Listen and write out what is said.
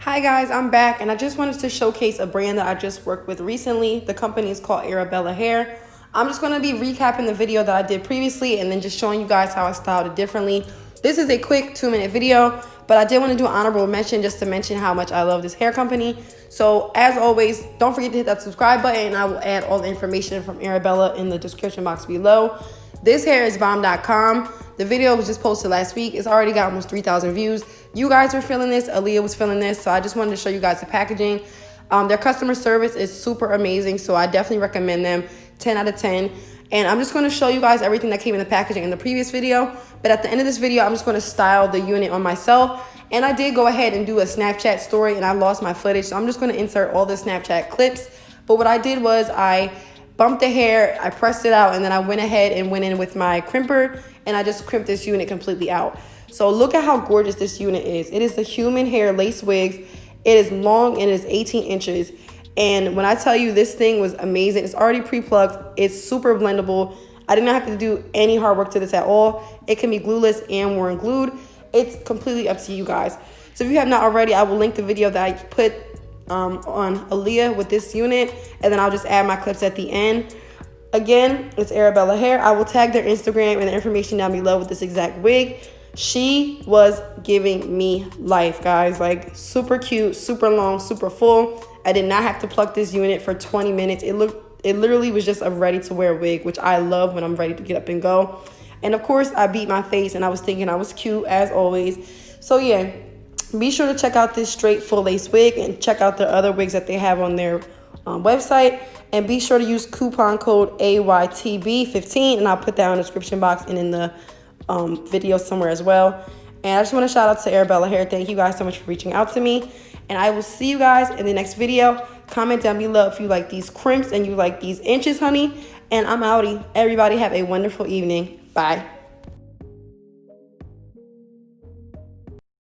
Hi guys, I'm back and I just wanted to showcase a brand that I just worked with recently. The company is called Arabella Hair. I'm just going to be recapping the video that I did previously and then just showing you guys how I styled it differently. This is a quick 2-minute video, but I did want to do an honorable mention just to mention how much I love this hair company. So as always, don't forget to hit that subscribe button and I will add all the information from Arabella in the description box below. This hair is bomb.com. The video was just posted last week. It's already got almost 3,000 views. You guys were feeling this. Aaliyah was feeling this. So I just wanted to show you guys the packaging. Their customer service is super amazing. So I definitely recommend them. 10 out of 10. And I'm just going to show you guys everything that came in the packaging in the previous video. But at the end of this video, I'm just going to style the unit on myself. And I did go ahead and do a Snapchat story and I lost my footage. So I'm just going to insert all the Snapchat clips. But what I did was I bumped the hair, I pressed it out, and then I went ahead and went in with my crimper and I just crimped this unit completely out. So look at how gorgeous this unit is. It is the human hair lace wigs. It is long and it is 18 inches. And when I tell you this thing was amazing, it's already pre-plucked. It's super blendable. I did not have to do any hard work to this at all. It can be glueless and worn glued. It's completely up to you guys. So if you have not already, I will link the video that I put on Aaliyah with this unit, and then I'll just add my clips at the end. Again, it's Arabella Hair. I will tag their Instagram and the information down below with this exact wig. She was giving me life, guys. Like, super cute, super long, super full. I did not have to pluck this unit for 20 minutes. It literally was just a ready-to-wear wig, which I love when I'm ready to get up and go. And of course, I beat my face and I was thinking I was cute as always. So yeah, be sure to check out this straight full lace wig and check out the other wigs that they have on their website. And be sure to use coupon code AYTB15, and I'll put that in the description box and in the video somewhere as well. And I just want to shout out to Arabella Hair. Thank you guys so much for reaching out to me. And I will see you guys in the next video. Comment down below if you like these crimps and you like these inches, honey. And I'm outie. Everybody have a wonderful evening. Bye.